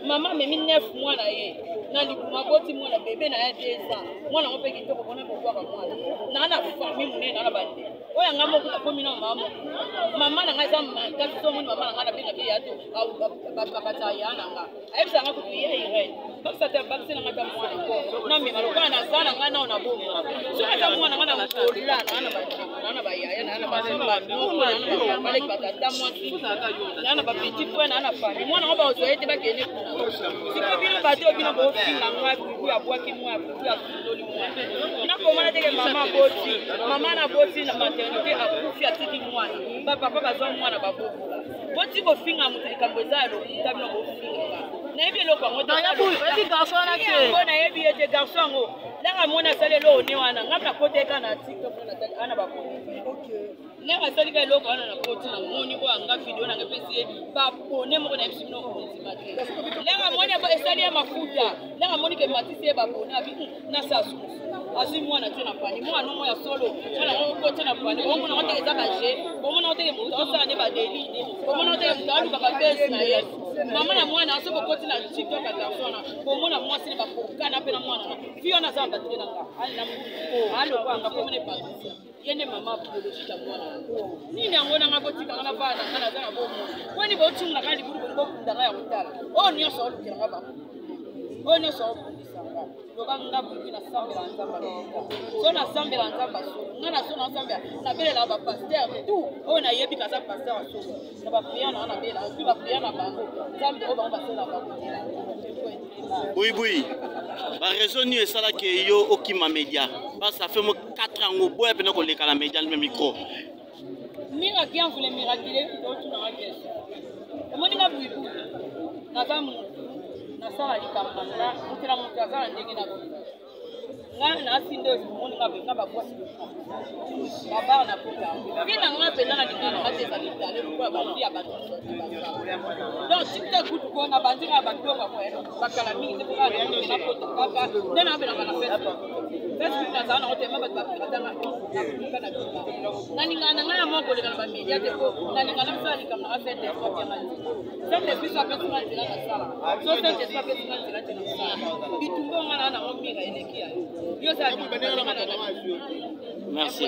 Maman me 9 mois na ye. Na likuma boti mwana bébé na ya 2 ans. Mwana ngopeki to ko bona ko kwa mwana. Na na famille munene na bande. oya ngamo ko mina mama mama na ngaza kasi so mun mama ngana bina bi yato bakata yana nga ayibisa ngaku biye ire baksa te bakse na ngata mwana ko na mi maluka na sana ngana ona bomo so ngata mwana ngana ngolila na ba yaya na ba simba no na ba le bakata mwana na ba petit point na fami mwana ngo ba ozoete ba kene siko bino bato bino bo finga ngwa ya bwaki mwa ya ndoli mwa na ko mana teke mama boti mama na boti na maternité akufi atiki mwana papa bazwa mwana babobola boti ko finga mutelika mbezalo tabino ko finga na yebi lokwa ngoto ya bu eti garçon na ke bona yebi ete garçon ngo la mona sale lo ne wana ngapna koteka na TikTok na ana bakoni okay lenga sali ka lokwa na koti na moni ko anga video na ngepesi ba pone mo na msi no ko nzimate lenga moni ba esali ya mafuta lenga moni ke matisi ba pone abi na sasu asi mwana tena pani mwana no ya solo mwana ko tena pani o mona wote eza baje o mona wote muto osa ne ba deli o mona wote muto alu ba besi na yesu mama na mwana aso ko tena TikTok atafona o mona mwasi ne ba kokana pe na mwana no fio na zamba tena nga ali na ko alo kwa nga ko mone patisia yene mama biologique ya mwana nini angona ngakotika ngana bana ngana zana bomo kwani botunga kandi buru ko kundanga ya mutala o niyo so olukira ngaba o niyo so okundisanga lobanga bulu na sambela nzamba so na sambela nzamba so ngana so na sambela na bele la ba pasteur tout o na yebi kaza pasteur so na ba prière na bela tu ba prière na bango nzambe o ba so na ba Oui. La raison ni ça là que yo okima média. Parce ça fait 4 ans au bois pendant qu'on les cala média le micro. Mira qui en voulait miraculer d'autres dans la caisse. Moi ni na buibu. Na kamu na sala likamanga, mutira mutaza ndenge na bo. Na sindo moni ka ba bosi. Baba na kuka. Vina ngape na ndingana ngate za litale kwa ba dia ba. Donc TikTok kuko na bandira ba tonga kwa bakala mingi kwa na poto kaka nena abela kana Facebook. Facebook na sana wote maba ba katanga na kuka. Nani ngana ngana moko le kana media te ko nani ngana msali kama afete kwa kama. Sasa bisa pesa ngana na sala. So sasa pesa ngana na sala. Bitumbo ngana na ombira elekia. Yo sa merci.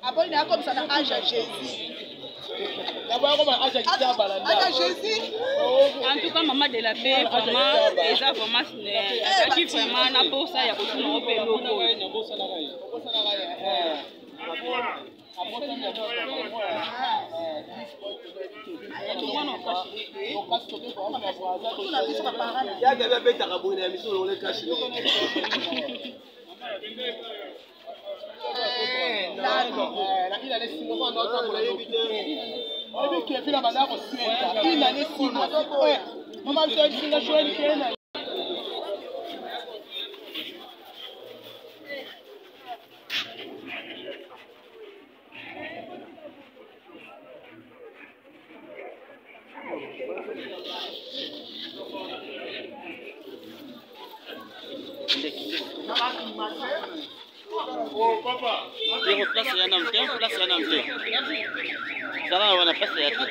Abonne à comme ça na âge à Jésus. En tout cas, maman de la paix, vraiment, déjà vraiment, c'est vraiment na pour ça, il y a beaucoup de pelo. Oh papa, il place un homme, place un homme. Ça va, on a passé à tout.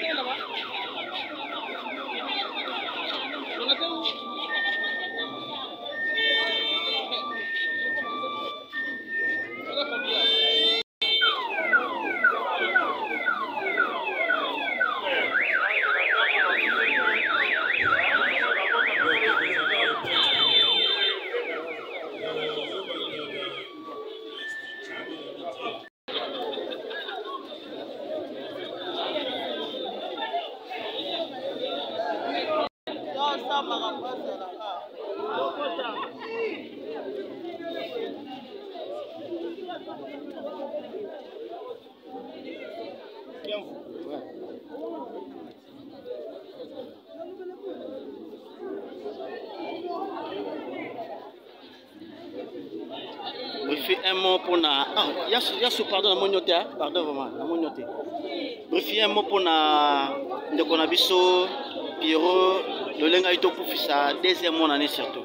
Un mot pour na pardon na monyote pardon vraiment na monyote bref un mot pour na ndeko na biso Pierrot Lolenga ito kufisa deuxième mois année surtout.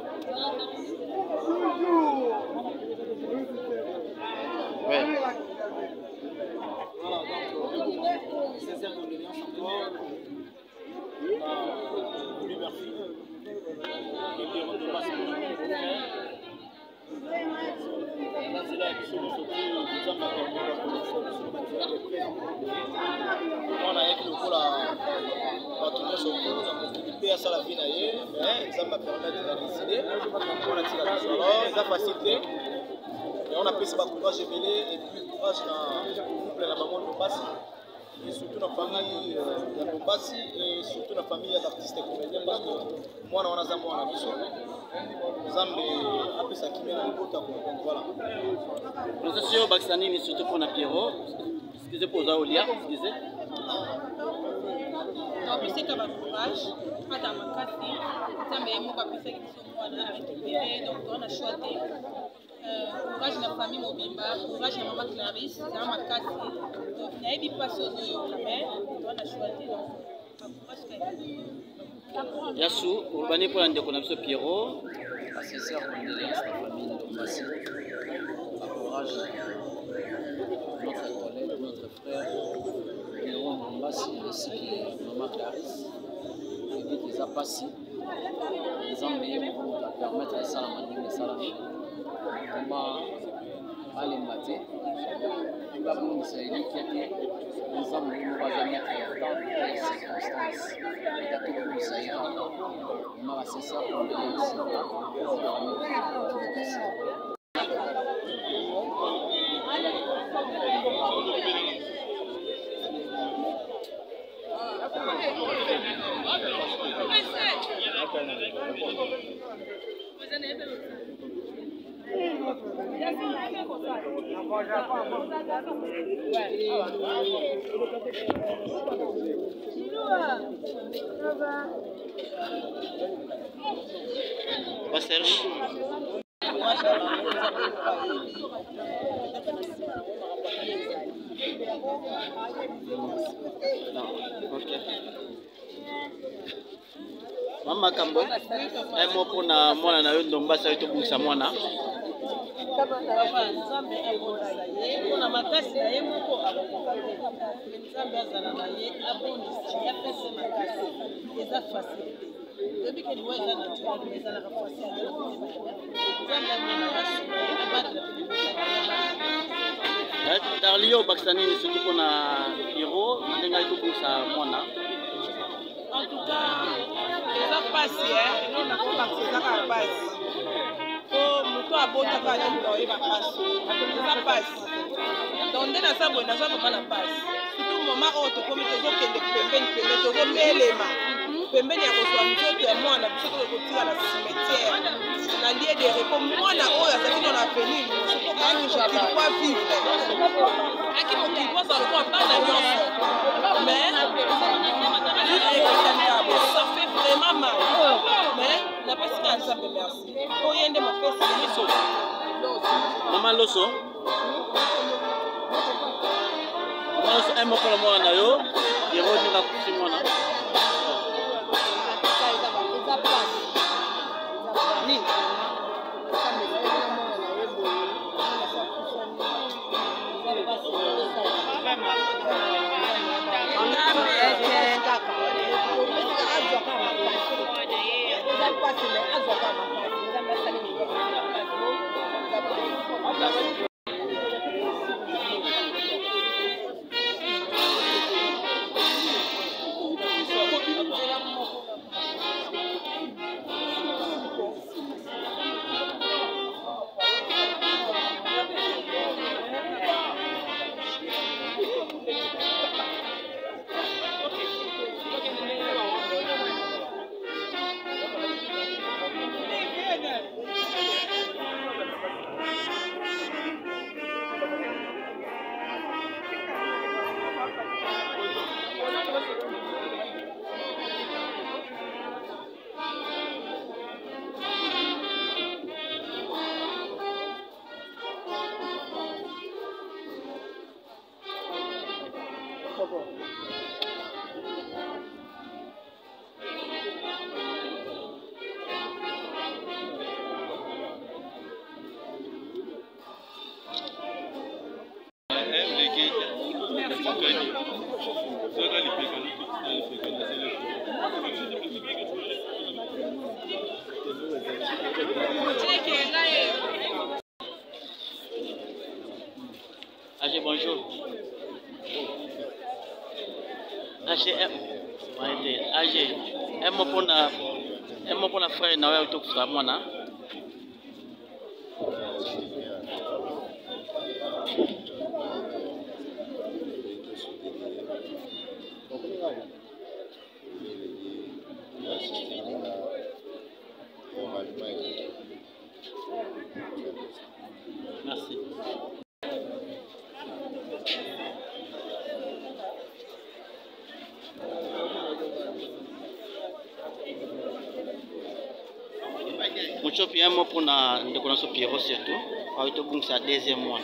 Ouais. Sincère condoléance encore. Lui merci. Et puis on doit passer c'est là qui sont surtout on a écrit le coup là partenaire sur le à ça la vie naïe mais ça m'a permis de décider on a tiré la solo ça facilité et on a pris ce courage et puis courage dans la maman de Bassi et surtout dans la famille de Bassi et surtout dans la famille des artistes et comédiens parce que moi on a ça moi on a vu ça Zambe après ça qui met dans le pot donc voilà. Nous sommes Baksanini surtout pour Pierrot. Excusez pour Zaolia, excusez. Non, puis c'est que ma courage, pas dans ma casse, ça m'a ému parce que c'est que récupéré, donc on a choisi. Courage na famille Mobimba, courage na maman Clarisse, na ma casse, donc il n'y a pas de choses quand même, on a choisi donc courage quand même. Yassou, Urbani pour l'année qu'on a ce Pierrot. La sincère condoléance de la famille de Bassi. Encourage notre collègue, notre frère, Pierrot Mbassi, ainsi que Maman Clarisse. Il dit qu'ils ont passé. Ils ont meillé pour permettre à Salam de Salam. Comment aller mater. Tout la monde s'est dit qu'ils ont meillé pour mettre dans les circonstances. Il y a tout le monde s'est dit. Ma sincère condoléance. Serge. Mama Kambo, un mot pour na mwana na yo ndomba sa to bungisa mwana. On a makasi na ye moko akokoka nzambe azala na ye abonisa yapesa makasi eza facilité depuis que liwa eza naturel ezalaka facile nzambe amena yasuma abatela Darlio Baksanini surtout pour na Hiro, ndenga to bungisa mwana. En tout cas, eza pasi non na parti eza pasi moto abotaka ye moto oyeba pasi eza pasi donc nde naza boye naza mama na pasi surtout mama oyo tokomi tozokende pembeni tozomelema pembeni ya kozwa nzoto ya mwana biso tokotika na cimetière na lie de repos mwana oyo azalaki no na avenir mokili kwa vivre aki mokili po aza lokwa bana nyonso mais ça fait vraiment mal mais napesi na nzambe merci oye nde mopesi biso Mama Loso. Un mot pour le mwana na yo, Hiro ninga kusi mwana. bonjour. AG, un mot pour la frère Noël tout ça, moi, non? Merci. Mucho bien mo pour na de connaître Pierrot surtout. A été bon ça deuxième mois.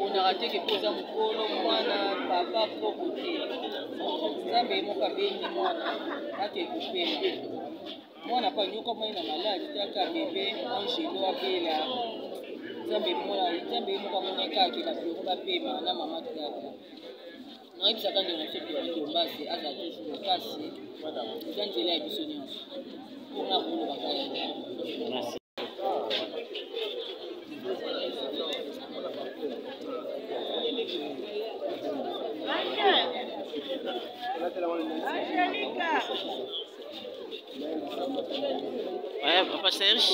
On a raté quelque chose à mon colo, moi, papa, pour côté. Ça me mon cabine, moi, à quelque moi, on n'a pas eu comme une maladie, t'as bébé, un chez nous, à payer là. Ça me moi, ça me comme un cas qui a pu payer, ma maman, tout là. Non, il s'attend de nous faire de base, à la toujours le casse. Vous avez l'air de sonner. On a pour le bagage. Merci. Papa Serge,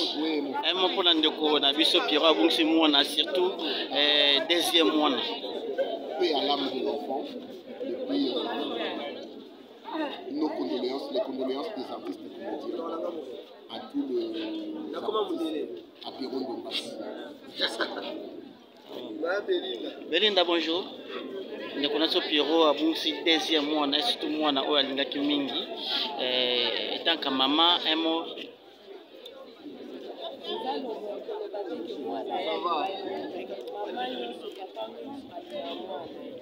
un mot pour l'andeko, na biso Pierrot bon c'est moi surtout deuxième mois. Paix à l'âme de l'enfant, depuis nos condoléances, les condoléances des artistes comédiens à tout le à Pierrot Ndombasi. Belinda, bonjour. Nous connaissons Pierrot à bon c'est deuxième mois, surtout moi na oya lingaki mingi. Tant que maman, un mot.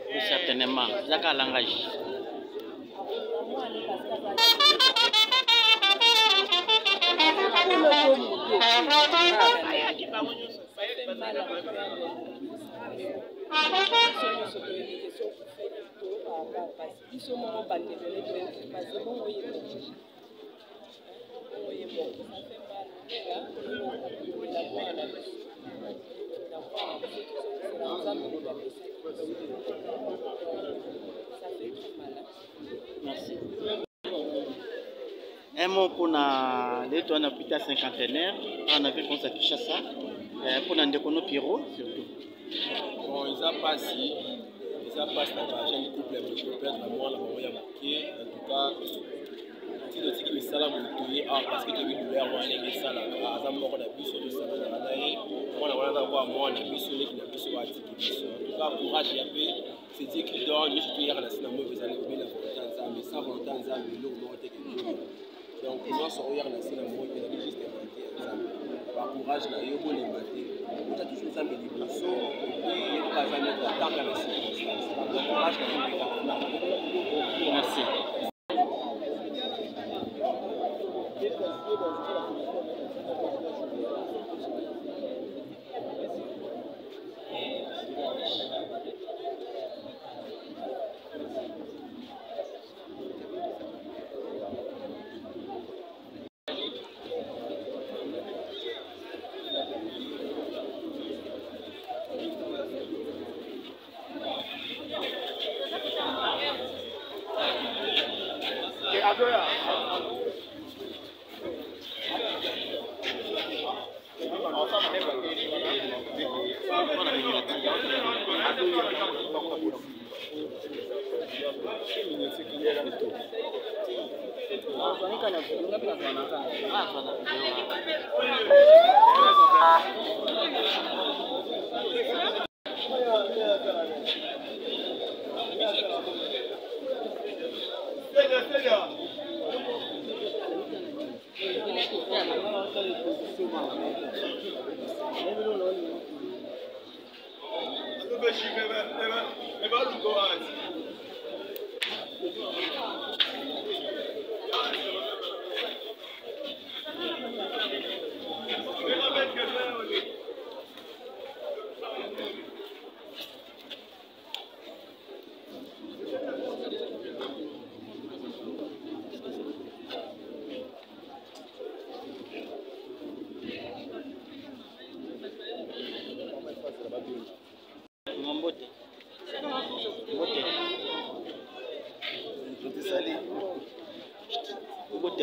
Oui, certainement. C'est un langage. Merci. Un mot pour l'étoile de l'hôpital cinquantenaire, on a vu qu'on s'est touché à ça, pour l'andécono Pierrot surtout. Bon, ils ont passé dans le couple, mais je peux perdre la moi, la maman, il y a marqué. En tout cas, si le tigre est salam, parce que tu as vu le verre, il est salam. À un moment, on a vu sur le salam, on a voir moi, on a vu sur les qui n'a vu sur la tigre. En tout cas, courage, il y avait, c'est dit qu'il dort, mais je suis hier à la cinéma, vous allez oublier la volonté, mais sans volonté, vous allez oublier quelque chose. Donc, nous sommes hier à la cinéma, vous allez juste courage, il y a eu les matés. Vous avez toujours ça, mais les bourseaux, et vous allez mettre la table à la cinéma. Donc, courage, merci.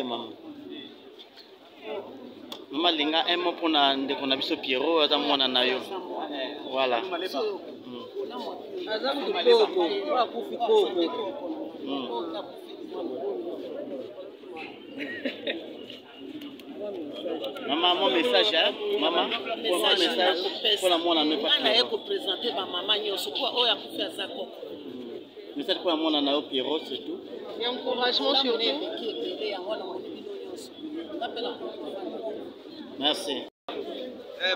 maman. Maman linga un mot pour na ndeko na biso Pierrot ata mwana na yo. Voilà. Maman, mon message, hein? Maman, mon message pour la mwana ne pas. Présenter ma maman nyonso kwa oya kufia zako. Message pour la mwana na yo Pierrot c'est tout. Et encouragement sur lui. Merci.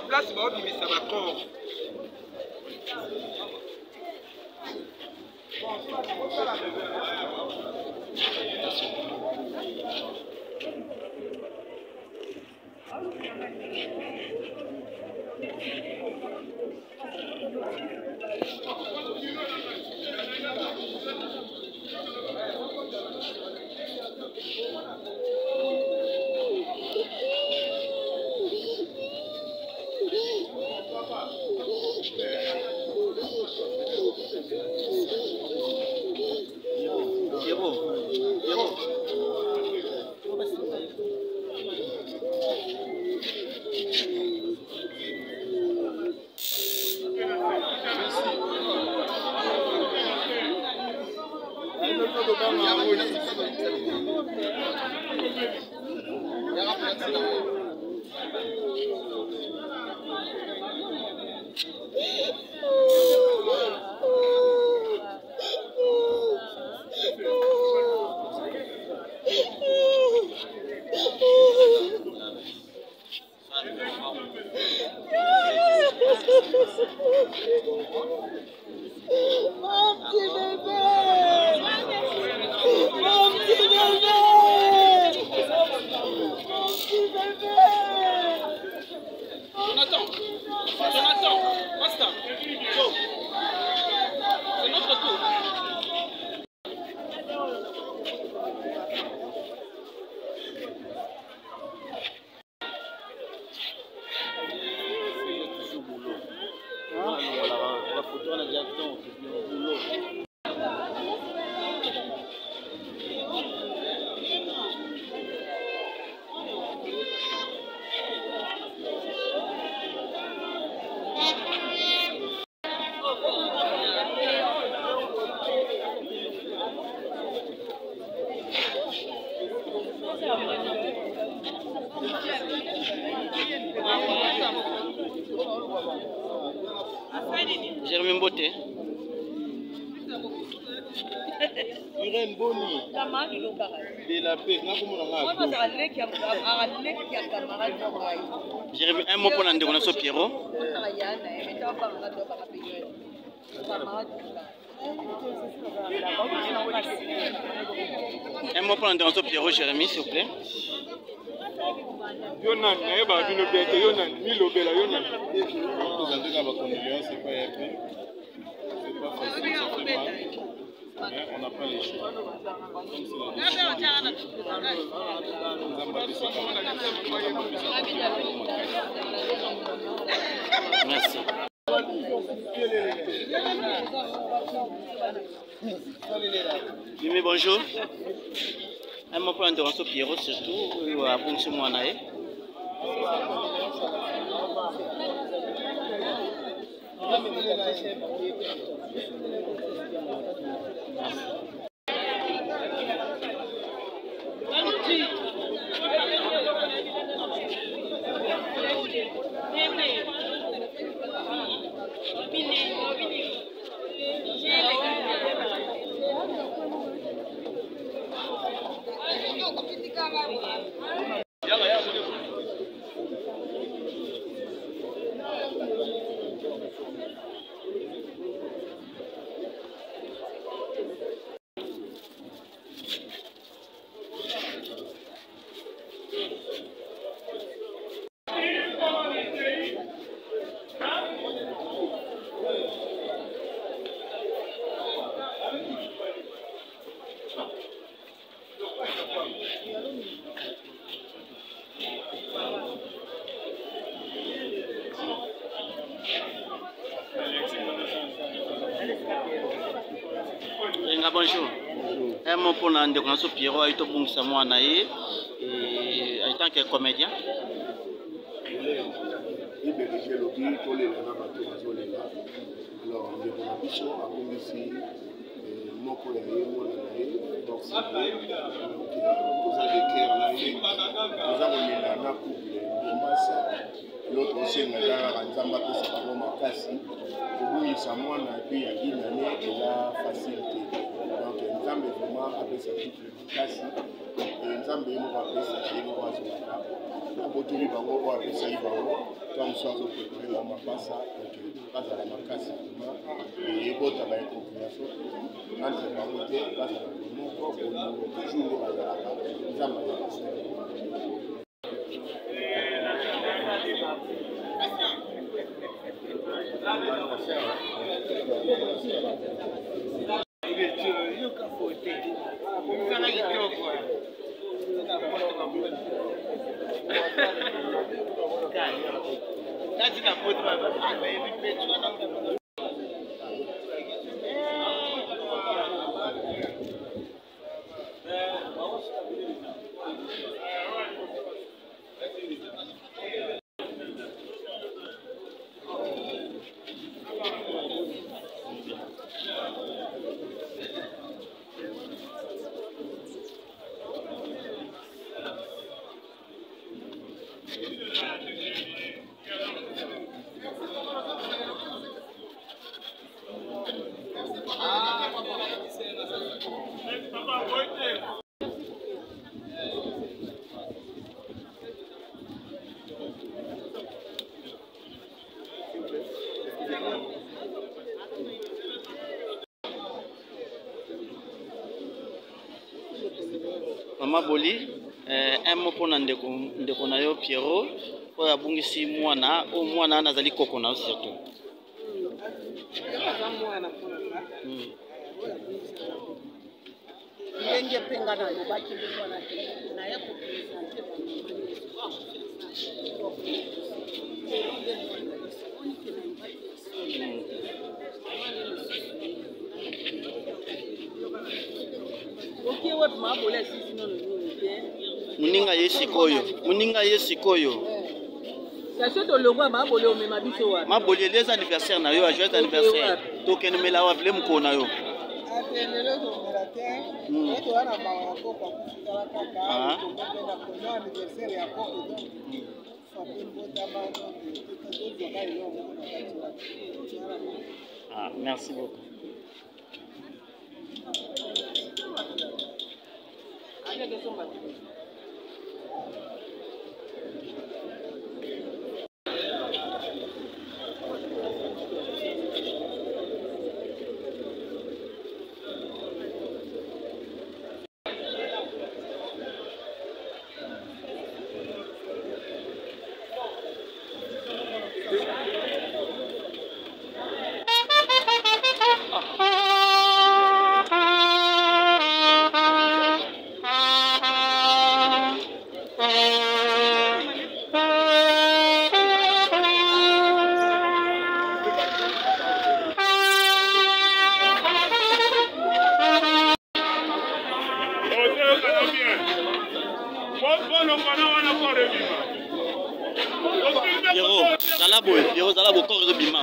Place ma obi misa bakor. Jérémy Mbote. Irène Boni. De la paix. Jérémy, un mot pour la ndeko Pierrot. Un mot pour la ndeko Pierrot, Jérémy, s'il vous plaît. Yonan, naeba bino bete Yonan, ni lobela Yonan. Présenter la condoléance, c'est pas épais. C'est pas facile, ça fait mal. Mais on n'a pas les choix. Comme c'est la Merci. Mimi, bonjour. Un mot pour l'intervention Pierrot, surtout, à Bonjour Moanae. mona ndeko naso Pierrot aito bungisa mwana ye en tant que comédien. IBDG lobi tolela na bato bazolela. Alors ndeko na biso akongisi moko ya ye mwana na ye donc toza de cœur na ye toza kolela na couple Mombasa l'autre osenga kaka nzambe apesa bango makasi kobungisa mwana epe ya inane eza facile te donc nzambe vraiment apesa couple makasi nzambe ye moko apesa ye moko azolaka abotoli bango oyo apesaki bango to mosu azoprepare bango mapasa donc bazala makasi vraiment ebota baincompréhension entre bango te bazala moko bolingo toujours nde bazalaka nzambe azapesa Mama Boli, un mot pour ndeko na yo Pierrot, oyo abungisi mwana, o mwana nazali koko na surtout. ndenge mpenga nalobaki mwana naye kopresente Muninga yesikoyo. Sachez que le roi Maboli o mema biso wa. Maboli les anniversaire na yo, joyeux anniversaire. Token mela wa vle mko na yo. Atendele ko te. Oto wana ba ko kwa kusala kaka. Ko na ko anniversaire ya ko ko. Ah, merci beaucoup. Pierrot, Zalabo, corps de bima.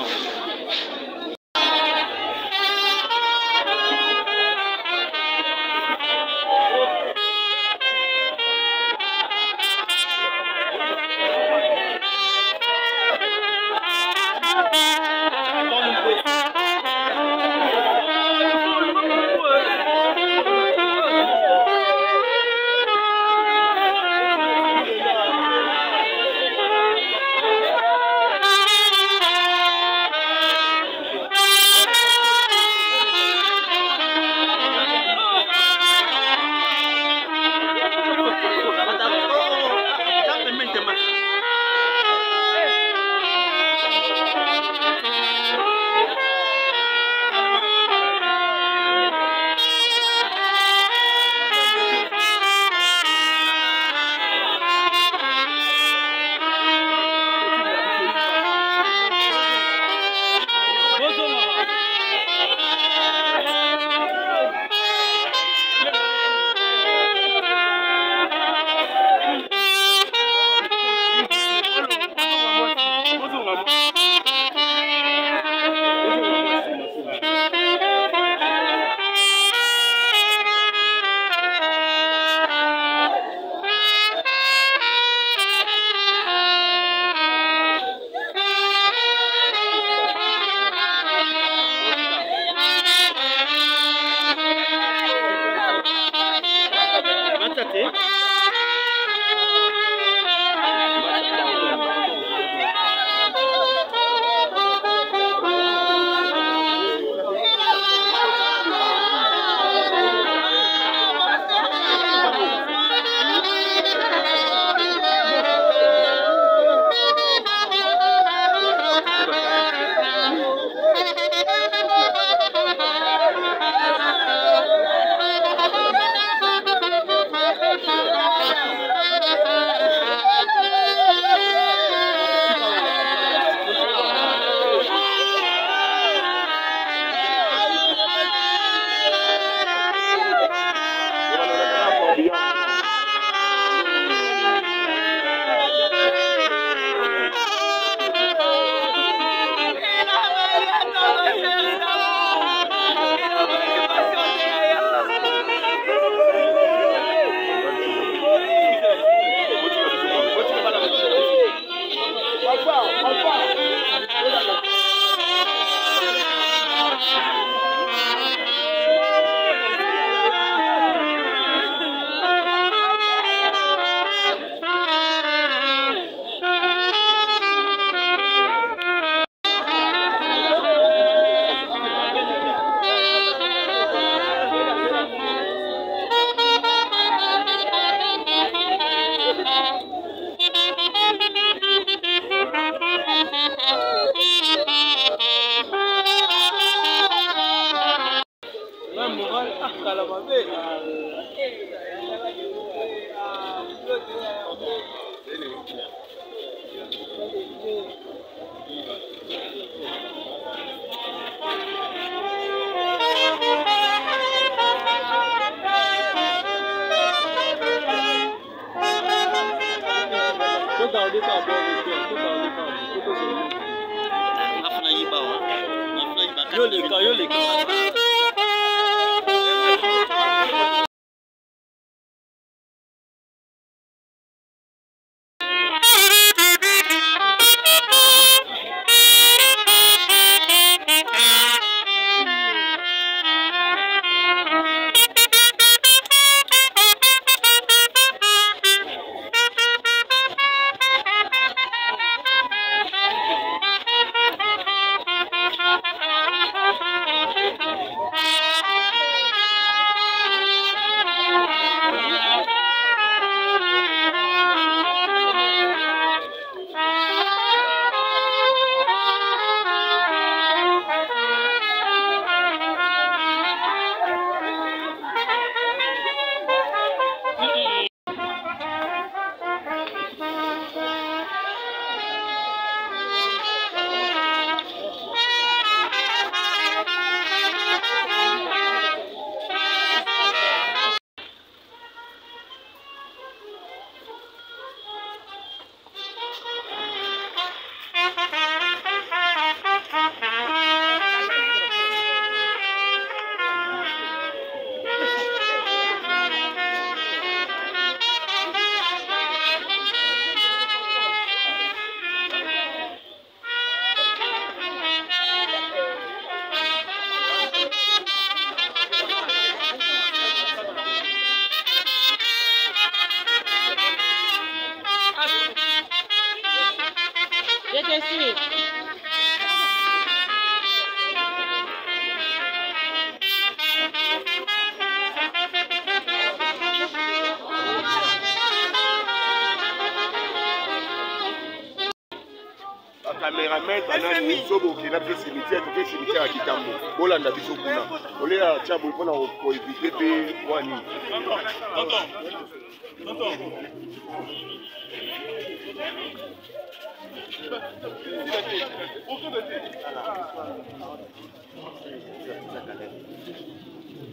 cameraman banani sobo okenda mpe cimetière toke cimetière ya kitambo bolanda biso kuna olela tiabo mpona koevite mpe wani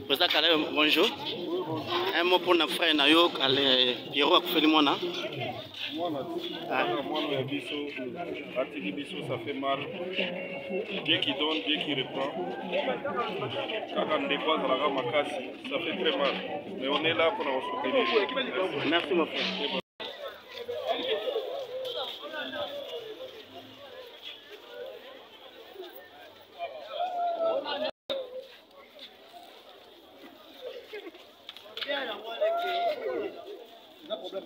Président Kaleb, bonjour. Un mot pour notre frère Nayo, Pierrot Akoufelimona. Ça fait mal. Dieu qui donne, Dieu qui reprend. Quand on dépasse la Makassi, ça fait très mal. Mais on est là pour nous soutenir. Merci mon frère. problème.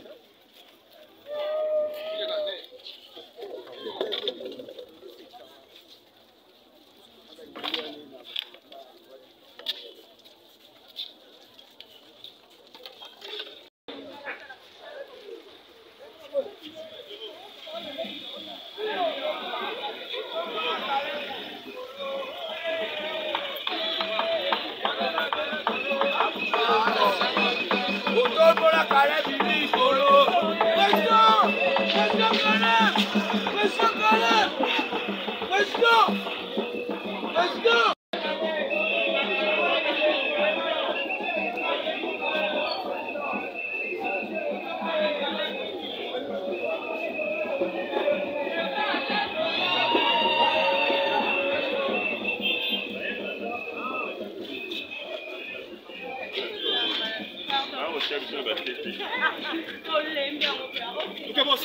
Ok, boss.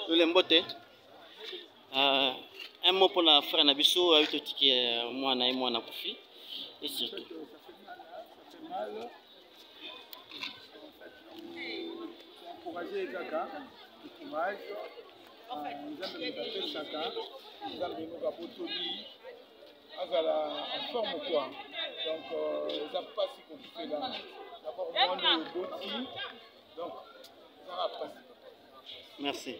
Lule Mbote. Un mot pour la frère Nabiso, avec le ticket, moi, na Koufi. Et surtout. Encourager Kaka, courage. Nous avons Saka, nous avons en forme quoi. Donc, ils n'ont pas si compliqué là. D'abord, moins de beauty. Donc, ça va passer. Merci.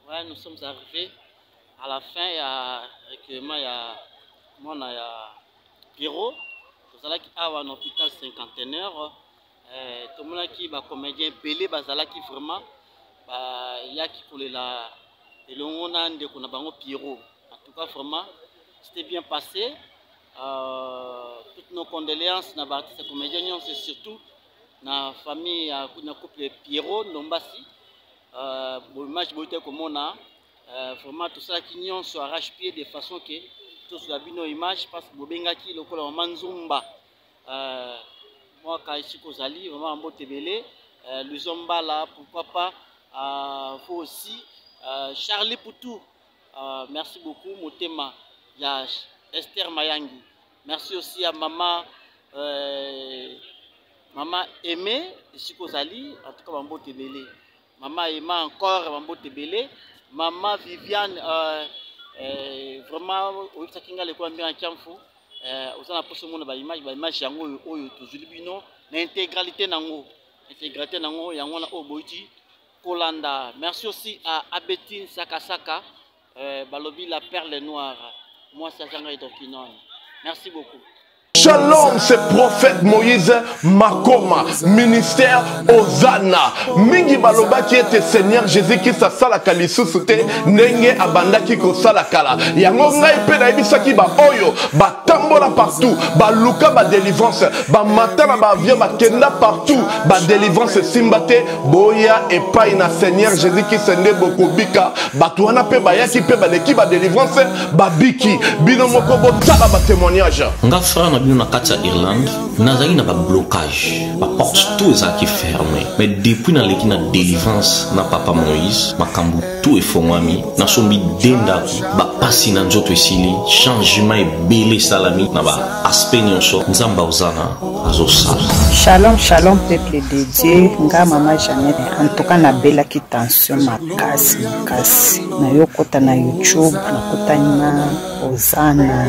Ouais, nous sommes arrivés à la fin. Il y a régulièrement, il y a Pierrot. Nous allons à un hôpital cinquantenaire. Tout le monde qui va comédien belé, qui vraiment, il y a qui pour la et le on a Pierrot. En tout cas, vraiment, c'était bien passé. Toutes nos condoléances na l'artiste comédien, c'est surtout na famille na couple Pierrot Ndombasi. Image comme on a vraiment tout ça qui n'y soit arrache-pied de façon que tout soit bien nos images parce que Bobengaki le col en Manzumba moi quand ici Kozali vraiment en Botebele le Zomba là pourquoi pas faut aussi Charlie Poutou merci beaucoup Motema il y a Esther Mayangi merci aussi à maman Aimé ici Kozali en tout cas en Botebele. Maman Emma encore Mambo Tebele, maman Viviane vraiment au Sakinga le Kwambia Kiamfu, Aux apôtres monde ba image yango oyo tozuli bino na intégralité nango yango na oboiti kolanda. Merci aussi à Abetine Sakasaka balobi la perle noire. Moi ça j'en ai d'Okinon. Merci beaucoup. Shalom, c'est prophète Moïse Makoma, ministère Ozana. Mingi baloba qui était Seigneur Jésus qui sa sala kalisusuté, nenge abanda ki ko sala kala. Yango ngai pe na ibisa ki ba oyo, ba tambola partout, ba luka ba délivrance, ba matana ba via ba kenda partout, ba délivrance simbate, boya et pas na Seigneur Jésus qui sende bokobika, ba tuana pe ba yaki pe ba leki ba délivrance, ba biki, bino moko bo tala ba témoignage. Nga frère na bino na kati ya Irlande nazali na ba blocage ba porte tout ezaki fermé mais depuis na leki na délivrance na papa Moïse makambu tout efongwami na sombi denda ba pasi na nzoto esili changement ebele salami na ba aspect nyonso nzamba ozana azosala. Shalom shalom peuple de Dieu nga mama Jeannette en tout cas na bela ki tension makasi na yokota na YouTube na kotani na Ozana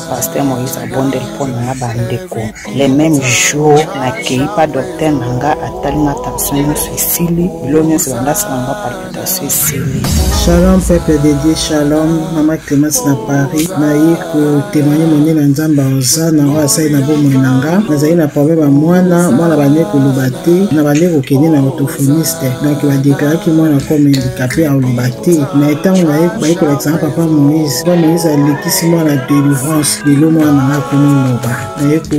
pasteur Moïse abondel pona bandeko les mêmes jours na keipa docteur nanga atalinga tension suicide bilonyo zanda sanga palpitation suicide. Shalom peuple de Dieu, shalom mama Clémence na Paris na yiko témoigner moni na nzamba Ozana wa sai na bomo nanga nazali na problème mwana bane kolobate na bane kokende na orthophoniste donc ba déclarer ki mwana comme handicapé à olobate na etango na yiko ko l'exemple papa Moïse alekisi mwana délivrance lelo mwana na konoloba na yiko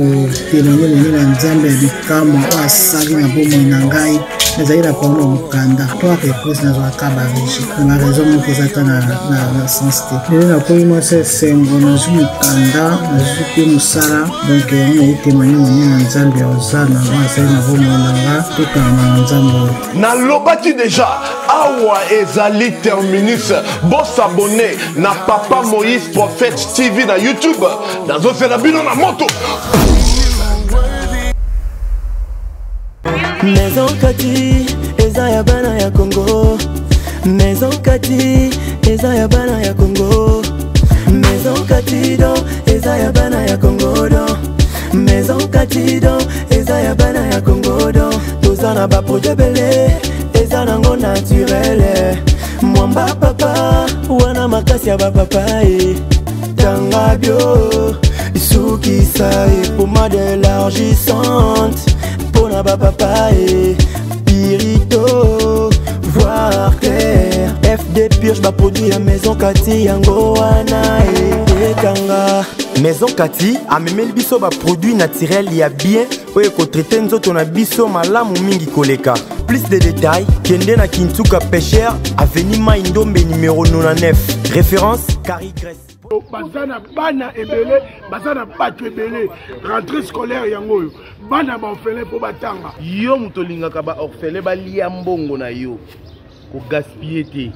témoigner moni na nzamba ya bikamwa wa sali na bomo na ngai nazali na problème mukanda to réponse na za kabareji na raison mo kozata na sens te lelo na koyi mo se sengo na zu mukanda na zu pe musala donc on a témoigner moni na nzamba ya Ozana wa sali na bomo na nga to kama nzamba na lobaki déjà awa ezali terminus bon s'abonner na papa Moïse prophète TV na YouTube dans un bino na moto. Maison Kati eza ya bana ya Congo. Maison Kati eza ya bana ya Congo. Maison Kati do eza ya bana ya Congo do. Maison Kati do eza ya bana ya Congo do. Tozana ba projet belé eza nango naturel. Mwamba papa wana makasi ya ba papa tanga bio isukisa pomade élargissante pour la papa pirito voir clair FD purge ba produit à Maison Kati yango wana tanga. Maison Kati a memeli biso ba produit naturel ya bien oye ko traiter nzoto na biso malamu mingi koleka. Plus de détails, kende na Kintuka Pêcheur, avenue Maindombe numéro 99. Référence Carrie Grèce. Bazana bana ebele, bazana batu ebele. Rentrée scolaire yango. Bana ba orphelin po batanga. Yo mutolingaka ba orphelin ba lia mbongo na yo. Ko gaspiller te.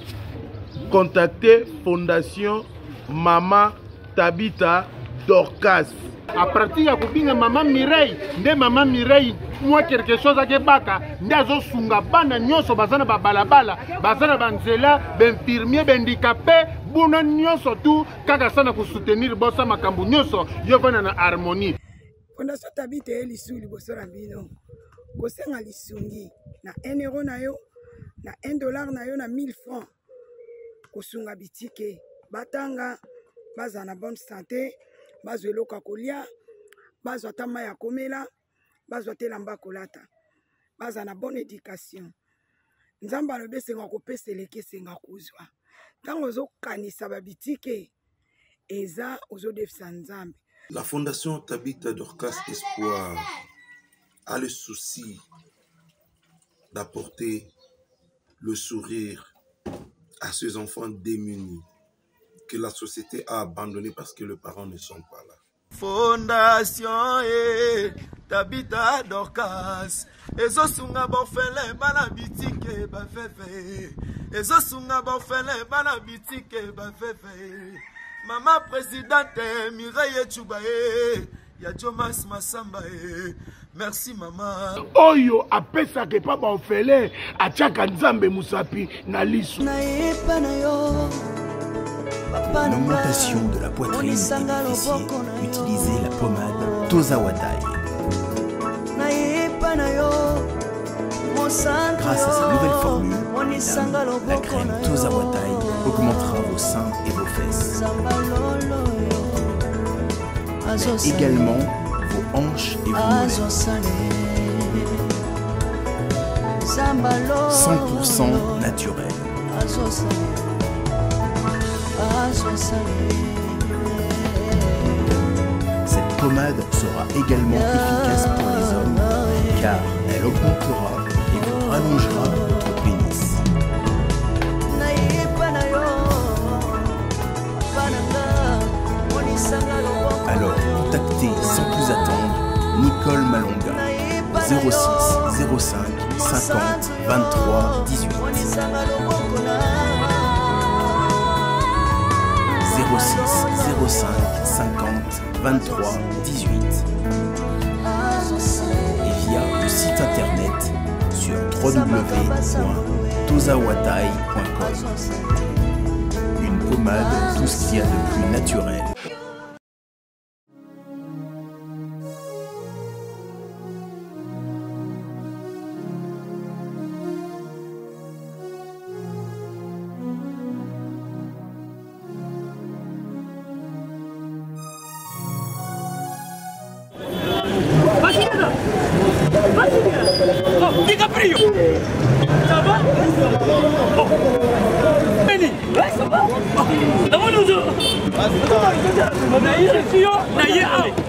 Contactez Fondation Mama Tabita Dorcas. À partir ya kubinga mama Mireille, nde mama Mireille moi quelque chose ake baka ndazo sunga bana nyonso bazana ba balabala, bazana banzela, benfirmier, bendikapé, buna nyonso tu kaka sana ku soutenir bossa makambu nyonso yo vana na harmonie. Fondation Tabita elisuli bosora bino. Kosenga lisungi na 1 euro na yo, na 1 dollar na yo na 1000 francs. Kosunga bitike batanga bazana bonne santé. Bazwe loka kolia, bazwa tama ya komela, bazwa telamba kolata, bazwa na bonne éducation. Nzamba lobe senga kopese leke senga kuzwa. Tango zo kanisa babitike eza ozo defisa nzambe. La Fondation Tabita Dorcas Espoir a le souci d'apporter le sourire à ces enfants démunis que la société a abandonné parce que les parents ne sont pas là. Fondation Tabita Dorcas ezo sunga bofele bana bitike ba fefe ezo sunga bofele bana bitike ba fefe mama présidente Mireille Chubae ya Jomas Masamba merci mama oyo apesa ke pa ba ofele achaka nzambe musapi na lisu na epana yo. L'augmentation de la poitrine est difficile. utiliser la pommade Tozawatai. Grâce à sa nouvelle formule, mesdames, la crème Tozawatai augmentera vos seins et vos fesses. Mais également vos hanches et vos mollets. 100% naturel. Cette pommade sera également efficace pour les hommes car elle augmentera et vous rallongera votre pénis. Alors contactez sans plus attendre Nicole Malonga 06 05 50 23 18 06 05 50 23 18 et via le site internet sur www.tozawatai.com. Une pommade, tout ce qu'il y a de plus naturel. DiCaprio, ça va? Benny, ça va?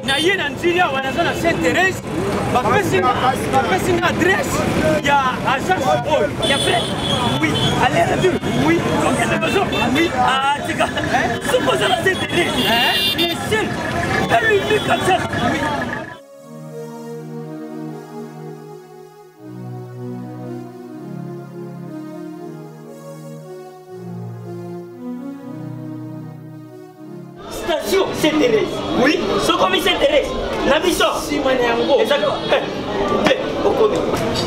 naye na nzili awa naza na Sainte Thérèse bapesi nga adresse ya agence oyo ya vrai oui aller retour oui kokende bezo oui tika sokoza na Sainte Thérèse bien sûr elle lui comme ça oui. Station Sainte-Thérèse. Oui, ce commis Sainte-Thérèse. La mission.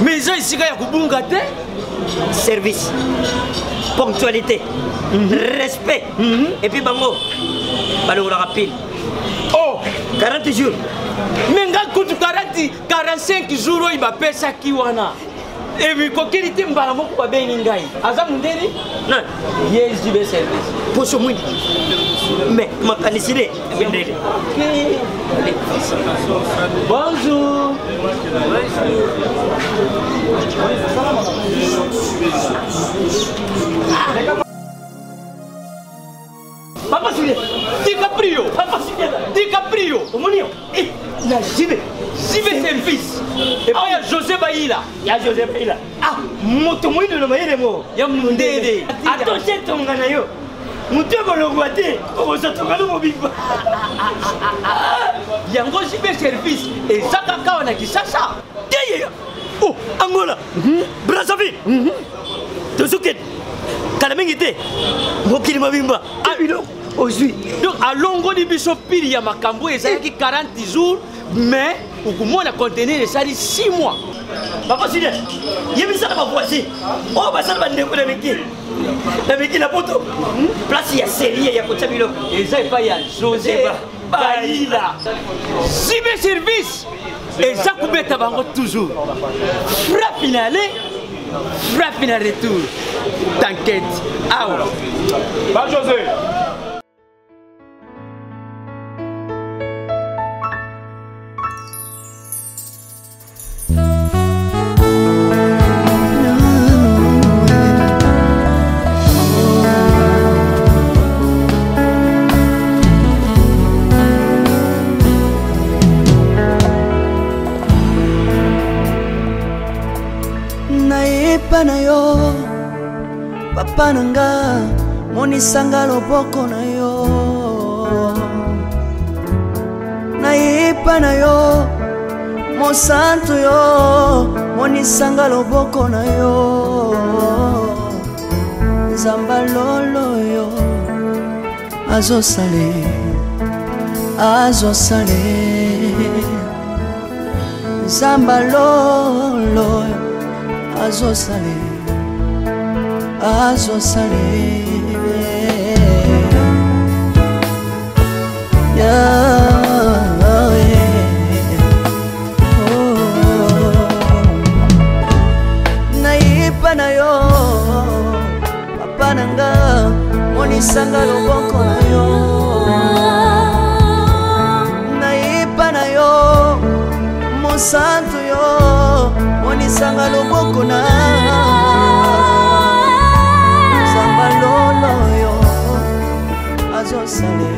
Maison ici, il y a Kubungate. Service. Ponctualité. Respect. Et puis, bango. Ballon rapide. Oh, 40 jours. Mais quand 45 jours, il va payer ça qui wana. Et puis, quand il était mbala moko ba bengi ngai. Aza mundeni? Non. Yes, du service. Pour ce monde. Mais ma canicine. Bonjour. Papa Julien, DiCaprio. Papa Julien, DiCaprio. Omonio. Eh, la JB service. Et puis il y a José Baïla. Il y a José Baïla. Ah, moto moïno no maïle mo. Ya mundede. Attention ton ganayo. Moto bologwate. Ko so to ngalo mobimba. Yango JB service. Et ça kaka on a qui ça. Teye. Oh, Angola. Brazzaville. Tozuket. Kalamengite. Mokili mobimba. Ah, aujourd'hui. Donc à longo di biso pili ya makambo ezaki 40 jours mais okumona contenir esali 6 mois. Papa Sile, yebisa na voici. Oh basala bandeko na meki. Na meki la poto. Place ya série ya kotsa bilo. Eza pa ya José Baïla. Sibe service. Eza kubeta bango toujours. Frappe finale. Frappe finale retour. T'inquiète. Ah ouais. Pas José. Na yo papa nanga monisanga loboko na yo nayepa na yo mosantu yo monisanga loboko na yo nzamba lolo yo azosale nzamba lolo yo azosale yeah. mosantu yo monisanga loboko na zamba lolo yo azosale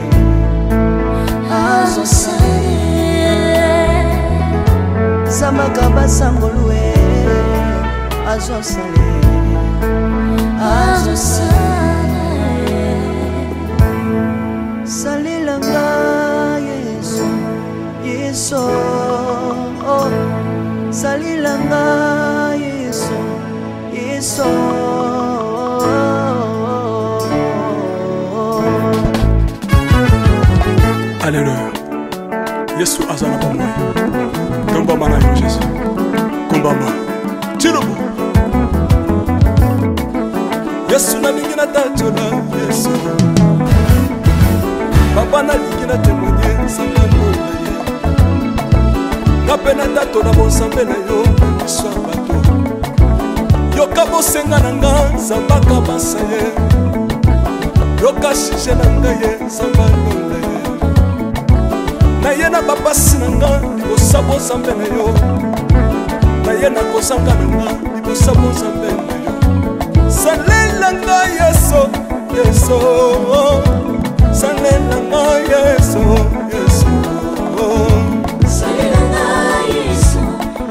zamba kabasangolue azosale salilanga yesu yesu salilanga yesu yesu Alléluia. Yesu azana pamoja. Tomba mana yo Yesu. Kumbamba. Chirubu. Yesu na lingina tachola Yesu. Papa na lingina témoigner sangano na ye. Kapena tato na bonsambe na yo Yesu bato. Yoka bosenga nanga zambaka basaye. Yoka shije nanga ye sangano na ye. Na ye na bapasi nanga libosabo zambe na yo. Na ye na kozanga nanga libosabo zambe na yo. Salelanga Yesu, Yesu. Salelanga Yesu, Yesu. Salelanga Yesu,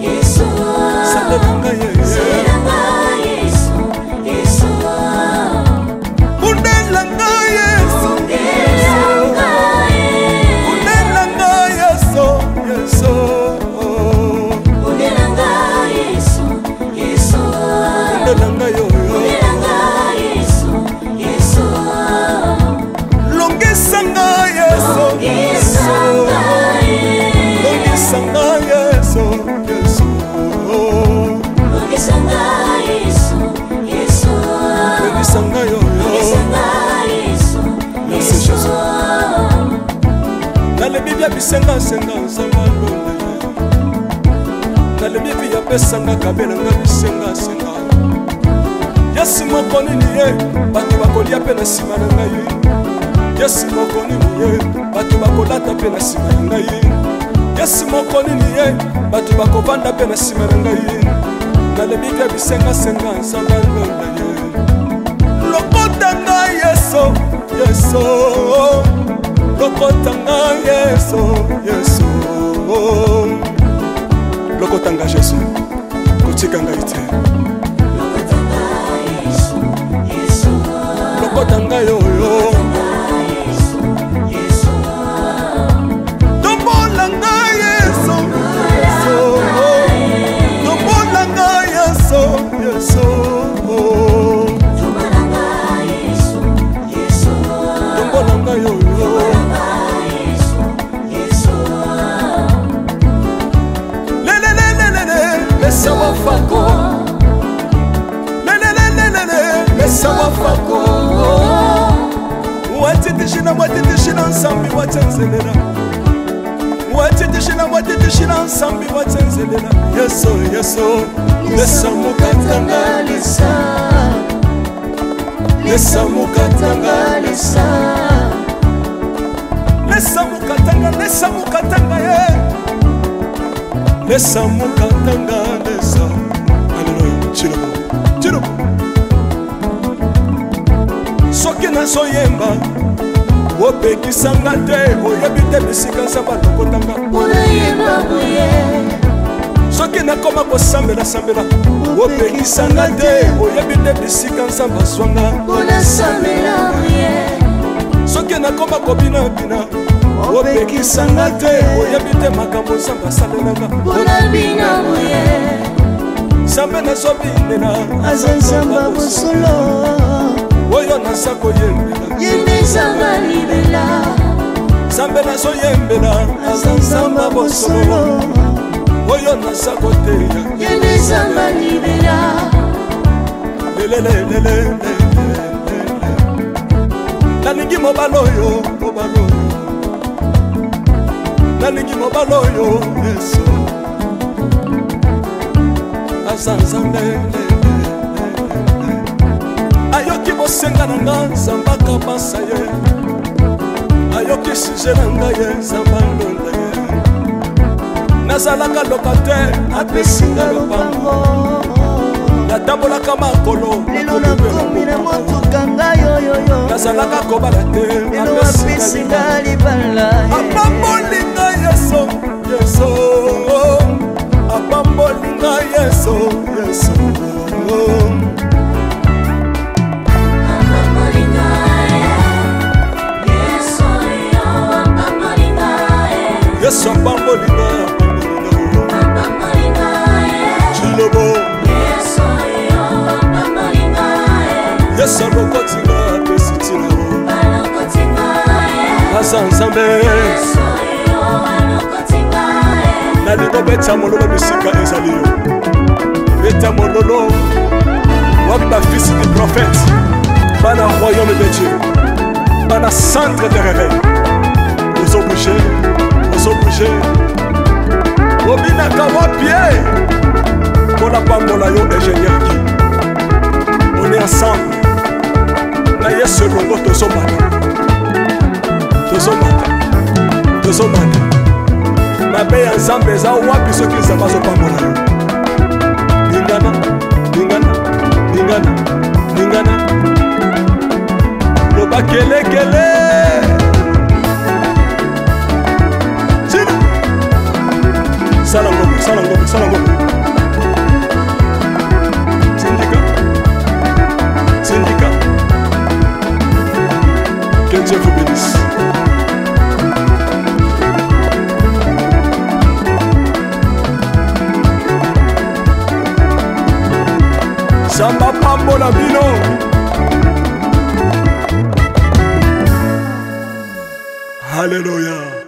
Yesu. Salelanga Yesu, Yesu. Bundelanga Yesu, Bundelanga Yesu, Yesu. Bundelanga Yesu, Yesu. Bundelanga yo. Longisanga Yesu, Yesu. Longisanga Yesu, Yesu. Longisanga Yesu, Yesu. Longisanga yo. Longisanga Yesu, Yesu. Nale Biblia bisenga senga sanga lona. Nale Biblia pesanga kabela nga bisenga senga. Yesu moko nini ye, bato bakolia pe na sima na ngai. Yesu moko nini ye, bato bakolata pe na sima na ngai. Yesu moko nini ye, bato bakovanda pe na sima na ngai. Nalebi ke bisenga senga nsamba londa ye. Lokota ngai Yesu, Yesu. Lokota ngai Yesu, Yesu. Lokota ngai Yesu, kotika ngai te. Lokota ngai yo yo. Tombola ngai Yesu, Yesu. Tombola ngai Yesu, Yesu. Tombola ngai Yesu, Yesu. Tombola ngai yo yo. Le le le le le, laisse-moi fako. Le le le le le, laisse-moi fako. Watitishina watitishina nsambi watsenzelela. Watitishina watitishina nsambi watsenzelela. Yesu Yesu. Lesa mukatanga lesa. Lesa mukatanga lesa. Lesa mukatanga ye. Lesa mukatanga lesa. Alléluia. Chirubu. Chirubu. Soki nazoyemba opekisanga te oyebi te bisika nzambe alokotanga onayemba boye. Soki nakoma kosambela opekisanga te oyebi te bisika nzambe azwanga onasambela boye. Soki nakoma kobinabina opekisanga te oyebi te makambo nzambe asalelanga onabina boye. Nzambe nazobinela aza nzambe bosolo oyo naza koyembela yembe nzambe libela. Nzambe nazoyembela aza nzambe bosolo oyo naza koteya yembe nzambe libela. Lelelelele nalingi mobala oyo, mobala oyo. Nalingi mobala oyo Yesu aza nzambe. Ayoki bosenga na nga nzambe akabasa ye. Ayoki suje na nga ye nzambe alonda ye. nazalaka lokatere apesinga lopango natambolaka makolo lelo nakomi na motuka ngai oyoyo nazalaka kobala te lelo apesinga libala apambolinga yeso yeso apambolinga yeso yeso Yesu apambolinga Chilobo Yesu alokotinga apesitina Asa nzambe nalingo beta mololo bisika ezali yo beta mololo wapi bafisi du prophète bana royaume de Dieu bana centre de réveil aux obligés obinaka wapie mpona pambola yo ingénieur ki on est ensemble na yesu elongo tozomata mabe ya nzambe eza wapi soki nzambe azopambola yo lingana loba kelekele Sala ngombe. Syndicat. Que Dieu vous bénisse. Samba pambola bino. Alléluia.